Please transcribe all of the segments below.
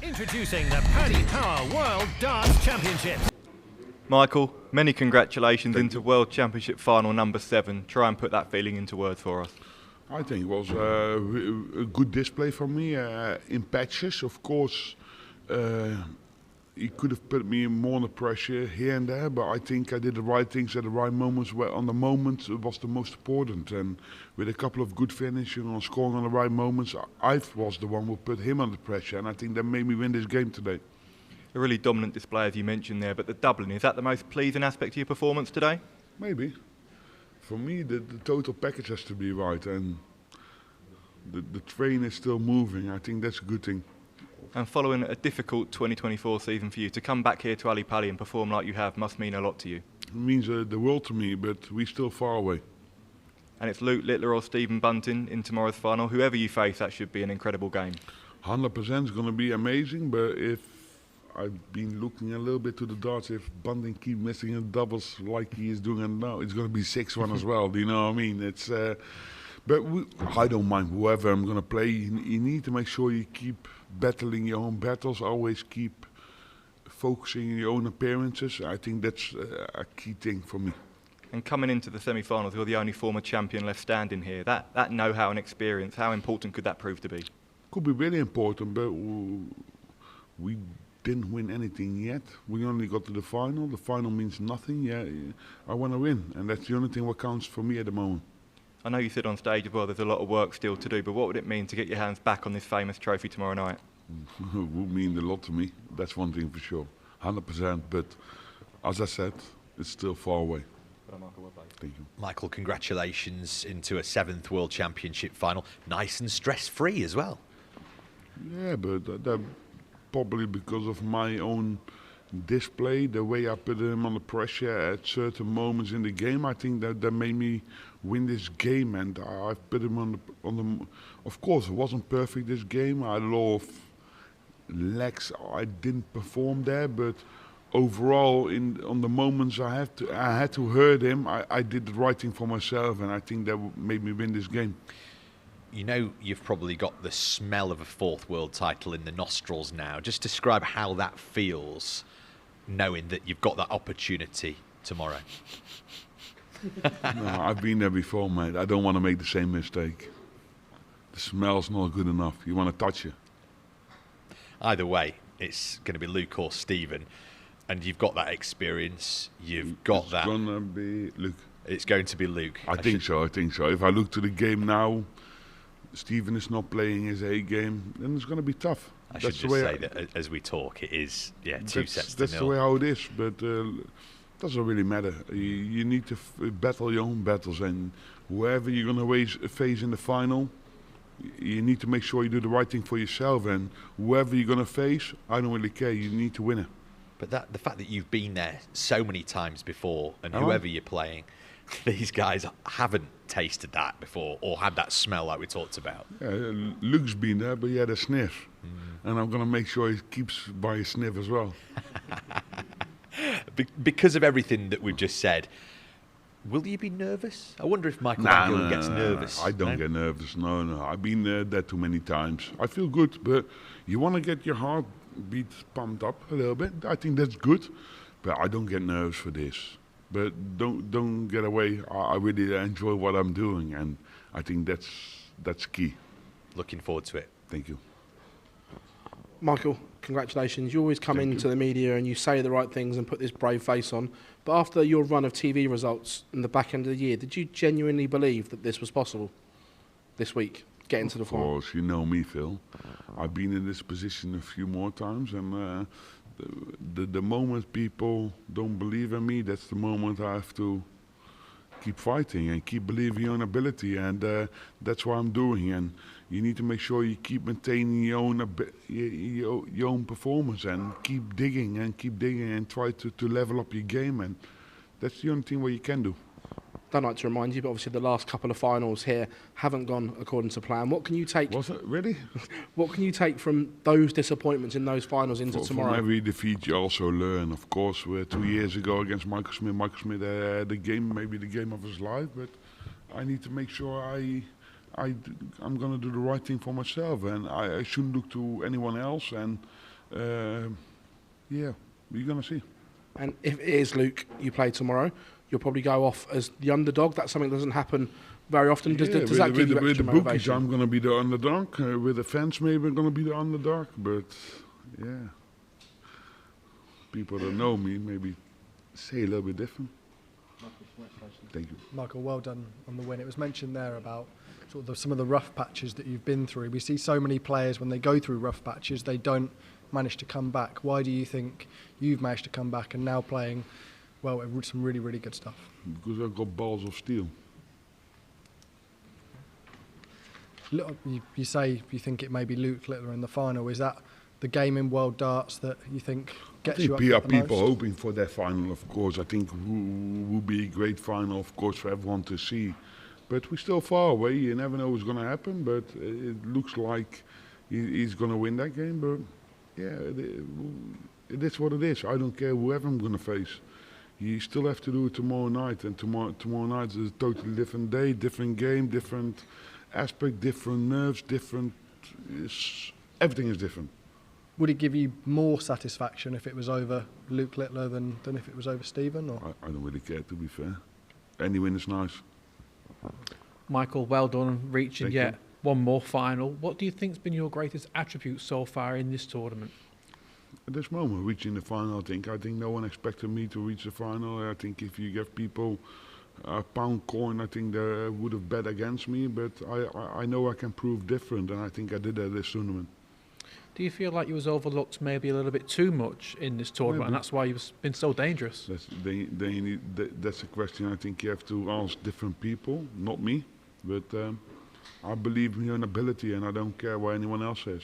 Introducing the Paddy Power World Darts Championships. Michael, many congratulations into World Championship final number 7. Try and put that feeling into words for us. I think it was a good display for me. In patches, of course, he could have put me more under pressure here and there, but I think I did the right things at the right moments. Where on the moment it was the most important, and with a couple of good finishing on scoring on the right moments, I was the one who put him under pressure, and I think that made me win this game today. A really dominant display, as you mentioned there, but the doubling, is that the most pleasing aspect of your performance today? Maybe. For me, the total package has to be right, and the train is still moving. I think that's a good thing. And following a difficult 2024 season for you, to come back here to Ali Pali and perform like you have must mean a lot to you. It means the world to me, but we're still far away. And it's Luke Littler or Stephen Bunting in tomorrow's final. Whoever you face, that should be an incredible game. 100% is going to be amazing, but if I've been looking a little bit to the darts, if Bunting keep missing in doubles like he is doing now, it's going to be 6-1 as well. Do you know what I mean? It's, but I don't mind whoever I'm going to play. You need to make sure you keep battling your own battles, always keep focusing on your own appearances. I think that's a key thing for me. And coming into the semi-finals, you're the only former champion left standing here. That know-how and experience, how important could that prove to be? Could be really important, but we didn't win anything yet. We only got to the final. The final means nothing. Yeah, I want to win, and that's the only thing what counts for me at the moment. I know you said on stage as well there's a lot of work still to do, but what would it mean to get your hands back on this famous trophy tomorrow night? It would mean a lot to me. That's one thing for sure. 100%. But as I said, it's still far away. Thank you. Michael, congratulations into a 7th World Championship final. Nice and stress-free as well. Yeah, but that probably because of my own display, the way I put him under pressure at certain moments in the game. I think that made me win this game, and I've put him on the. Of course, it wasn't perfect this game. I had a lot of legs. I didn't perform there, but overall, on the moments I had to hurt him. I did the right thing for myself, and I think that made me win this game. You know, you've probably got the smell of a 4th world title in the nostrils now. Just describe how that feels, knowing that you've got that opportunity tomorrow. No, I've been there before, mate. I don't want to make the same mistake. The smell's not good enough. You want to touch it. Either way, it's going to be Luke or Stephen, and you've got that experience. You've got that. It's going to be Luke. It's going to be Luke. I think so. If I look to the game now, Stephen is not playing his A game, then it's going to be tough. I should just say that as we talk, it is 2 sets to 0. That's the way how it is, but doesn't really matter. You need to battle your own battles, and whoever you're going to face in the final, you need to make sure you do the right thing for yourself, and whoever you're going to face, I don't really care. You need to win it. But the fact that you've been there so many times before, and whoever you're playing, these guys haven't tasted that before or had that smell like we talked about. Yeah, Luke's been there, but he had a sniff. And I'm going to make sure he keeps by his sniff as well. Because of everything that we've just said, will you be nervous? I wonder if Michael Van gets nervous. I don't get nervous, no. I've been there too many times. I feel good, but you want to get your heartbeat pumped up a little bit. I think that's good, but I don't get nervous for this. But don't get away. I really enjoy what I'm doing, and I think that's key. Looking forward to it. Thank you. Michael, congratulations. You always come into the media and you say the right things and put this brave face on. But after your run of TV results in the back end of the year, did you genuinely believe that this was possible this week, get into the final? Of course, you know me, Phil. I've been in this position a few more times, and the moment people don't believe in me, that's the moment I have to keep fighting and keep believing in your own ability, and that's what I'm doing. And you need to make sure you keep maintaining your own performance, and keep digging and try to level up your game, and that's the only thing what you can do. Don't like to remind you, but obviously the last couple of finals here haven't gone according to plan. What can you take? Was it really? What can you take from those disappointments in those finals into tomorrow? From every defeat, you also learn. Of course, 2 years ago against Michael Smith. Michael Smith had maybe the game of his life, but I need to make sure I'm going to do the right thing for myself, and I shouldn't look to anyone else. And Yeah, we're gonna see. And if it is Luke you play tomorrow, you'll probably go off as the underdog. That's something that doesn't happen very often. Does that give you with extra the bookies, motivation? I'm gonna be the underdog. With the fans, maybe I'm gonna be the underdog. But yeah, people that know me maybe say a little bit different. Thank you. Michael, well done on the win. It was mentioned there about sort of some of the rough patches that you've been through. We see so many players when they go through rough patches, they don't manage to come back. Why do you think you've managed to come back and now playing, well, some really, really good stuff? Because I've got balls of steel. You say you think it may be Luke Littler in the final. Is that the game in World Darts that you think gets you up There are the people most? hoping for that final, of course. I think will be a great final, of course, for everyone to see. But we're still far away. You never know what's going to happen. But it looks like he's going to win that game. But yeah, it is what it is. I don't care whoever I'm going to face. You still have to do it tomorrow night. And tomorrow night is a totally different day, different game, different aspect, different nerves, different. Everything is different. Would it give you more satisfaction if it was over Luke Littler than if it was over Stephen? Or? I don't really care, to be fair. Any win is nice. Michael, well done reaching Thank yet you. one more final. What do you think's been your greatest attribute so far in this tournament? At this moment, reaching the final, I think no one expected me to reach the final. I think if you give people a pound coin, I think they would have bet against me. But I know I can prove different, and I think I did at this tournament. Do you feel like you was overlooked maybe a little bit too much in this tournament, and that's why you've been so dangerous? That's a question I think you have to ask different people, not me. But I believe in your own ability, and I don't care what anyone else says.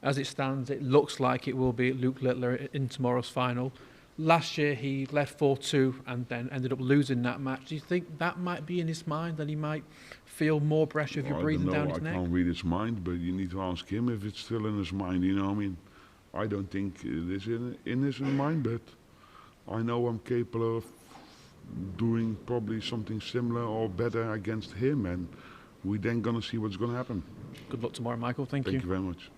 As it stands, it looks like it will be Luke Littler in tomorrow's final. Last year he led 4-2 and then ended up losing that match. Do you think that might be in his mind, that he might feel more pressure if you're breathing down his neck? I can't read his mind, but you need to ask him if it's still in his mind. You know what I mean? I don't think it is in his mind, but I know I'm capable of doing probably something similar or better against him, and we're then going to see what's going to happen. Good luck tomorrow, Michael. Thank you. Thank you very much.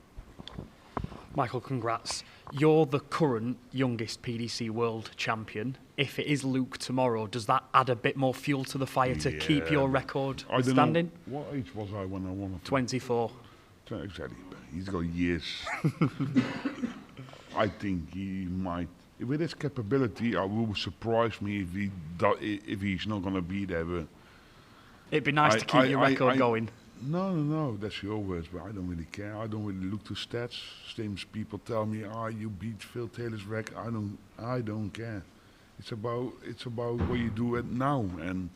Michael, congrats. You're the current youngest PDC world champion. If it is Luke tomorrow, does that add a bit more fuel to the fire to keep your record I don't standing? know, what age was I when I won? 24. Exactly. He's got years. I think he might. With his capability, it will surprise me if he's not going to be there. But It'd be nice to keep your record going. No, that's your words, but I don't really care. I don't really look to stats. Same as people tell me, you beat Phil Taylor's record. I don't care. It's about what you do it now, and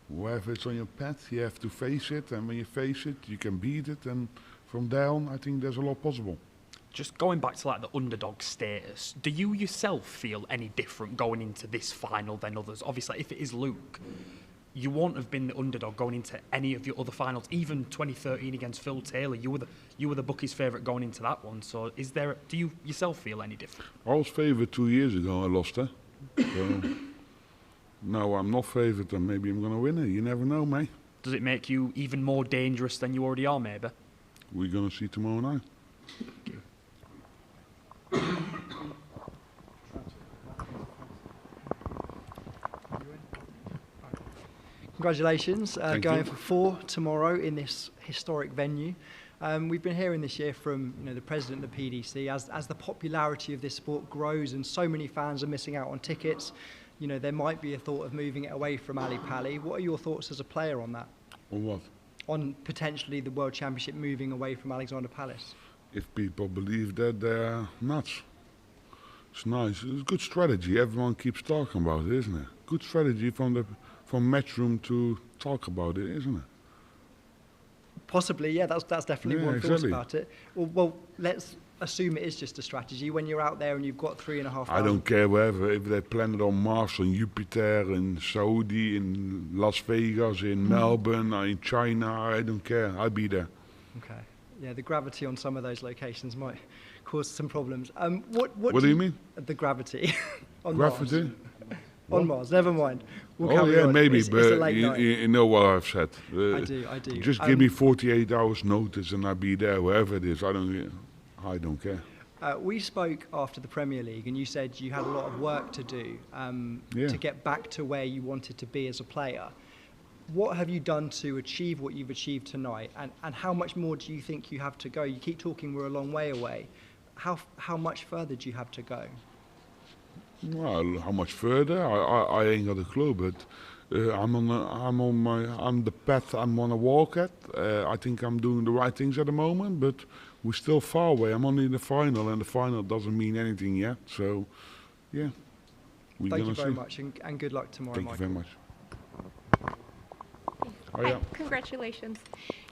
wherever it's on your path, you have to face it, and when you face it, you can beat it, and from there on, I think there's a lot possible. Just going back to like the underdog status, do you yourself feel any different going into this final than others? Obviously, if it is Luke, you won't have been the underdog going into any of your other finals. Even 2013 against Phil Taylor, you were the bookies' favourite going into that one. So, do you yourself feel any different? I was favourite 2 years ago. I lost her. So now I'm not favourite, and maybe I'm going to win it. You never know, mate. Does it make you even more dangerous than you already are, maybe? We're going to see tomorrow night. Congratulations, Thank going you. for 4 tomorrow in this historic venue. We've been hearing this year from the president of the PDC, as the popularity of this sport grows and so many fans are missing out on tickets, there might be a thought of moving it away from Ali Pali. What are your thoughts as a player on that? On what? On potentially the World Championship moving away from Alexander Palace? If people believe that, they're nuts. It's nice. It's a good strategy. Everyone keeps talking about it, isn't it? Good strategy from Matchroom to talk about it, isn't it? Possibly, yeah. That's definitely one thought exactly. about it. Well, let's assume it is just a strategy. When you're out there and you've got 3,500. I don't care wherever. If they plan it on Mars, on Jupiter, in Saudi, in Las Vegas, in Melbourne, in China, I don't care. I'll be there. Okay. Yeah, the gravity on some of those locations might cause some problems. What do you mean? The gravity on Gravity? Mars. On Mars, never mind. We'll Oh carry yeah, on. maybe, It's a but late night. you know what I've said. I do. Just give me 48 hours notice and I'll be there, wherever it is. I don't care. We spoke after the Premier League, and you said you had a lot of work to do to get back to where you wanted to be as a player. What have you done to achieve what you've achieved tonight, and how much more do you think you have to go? You keep talking we're a long way away. How much further do you have to go? Well, how much further? I ain't got a clue, but I'm the path I'm on a walk at. I think I'm doing the right things at the moment, but we're still far away. I'm only in the final, and the final doesn't mean anything yet. So, yeah. Thank you very much, and good luck tomorrow, Michael. Thank you very much. Hi, congratulations.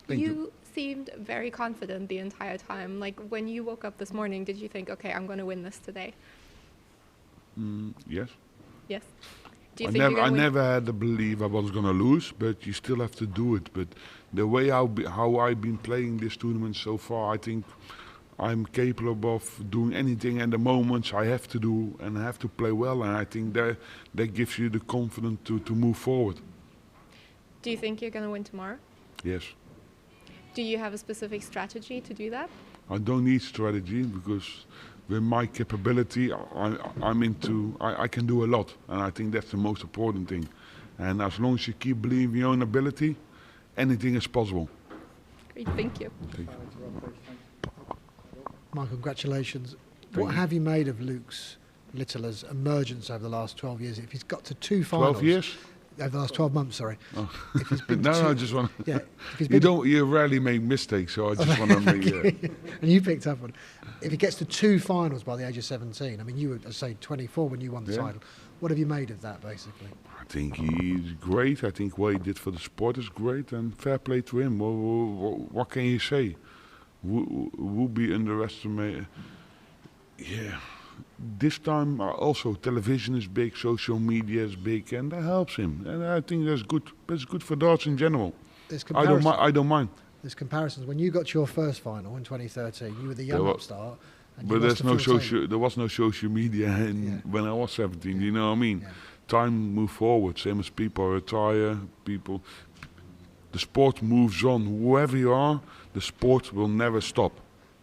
You seemed very confident the entire time. Like, when you woke up this morning, did you think, okay, I'm going to win this today? Yes. Yes. Do you think you're I gonna never had the belief I was going to lose, but you still have to do it. But the way how I've been playing this tournament so far, I think I'm capable of doing anything at the moments I have to do, and I have to play well. And I think that gives you the confidence to move forward. Do you think you're going to win tomorrow? Yes. Do you have a specific strategy to do that? I don't need strategy, because with my capability, I can do a lot, and I think that's the most important thing. And as long as you keep believing in your own ability, anything is possible. Great, thank you. Thank you. Michael, congratulations. What have you made of Luke's Littler's emergence over the last 12 years? If he's got to 2 finals... 12 years? Over the last 12 months, sorry. Oh. If he's been I just want. Yeah, you rarely make mistakes, so I just want to make. And you picked up on. If he gets to 2 finals by the age of 17, I mean, you were, say, 24 when you won the title. What have you made of that, basically? I think he's great. I think what he did for the sport is great, and fair play to him. What can you say? Would be underestimated. Yeah. This time also television is big, social media is big, and that helps him. And I think that's good. That's good for darts in general. I don't mind. There's comparisons. When you got your first final in 2013, you were the young upstart. But there was no social media when I was 17. You know what I mean? Yeah. Time moves forward. Same as people retire. The sport moves on. Whoever you are, the sport will never stop.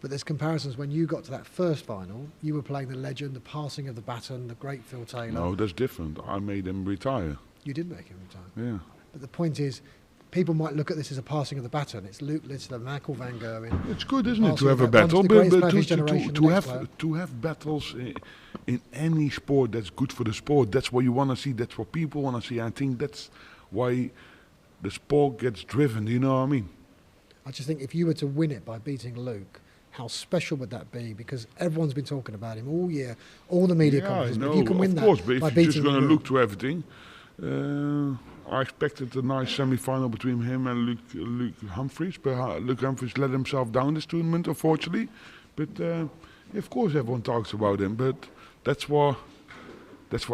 But there's comparisons. When you got to that first final, you were playing the legend, the passing of the baton, the great Phil Taylor. No, that's different. I made him retire. You did make him retire. Yeah. But the point is, people might look at this as a passing of the baton. It's Luke Littler, Michael van Gerwen. It's good, isn't it, to have a battle? But to have battles in any sport, that's good for the sport. That's what you want to see. That's what people want to see. I think that's why the sport gets driven. You know what I mean? I just think if you were to win it by beating Luke, how special would that be? Because everyone's been talking about him all year, all the media conferences. But if you can win of that course, but by if you're just beating going to Luke, look to everything, I expected a nice semi-final between him and Luke Humphries, but Luke Humphries let himself down this tournament, unfortunately. But of course, everyone talks about him. But that's what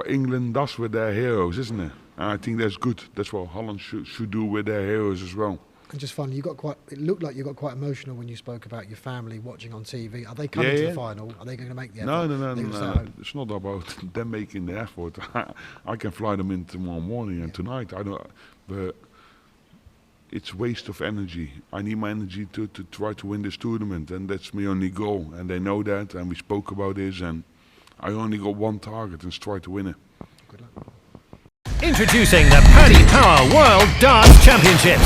England does with their heroes, isn't it? And I think that's good. That's what Holland should do with their heroes as well. And just finally, it looked like you got quite emotional when you spoke about your family watching on TV. Are they coming to the final? Are they going to make the effort? No. It's not about them making the effort. I can fly them in tomorrow morning and tonight. But it's waste of energy. I need my energy to try to win this tournament, and that's my only goal. And they know that, and we spoke about this, and I only got one target, and it's try to win it. Good luck. Introducing the Paddy Power World Darts Championships.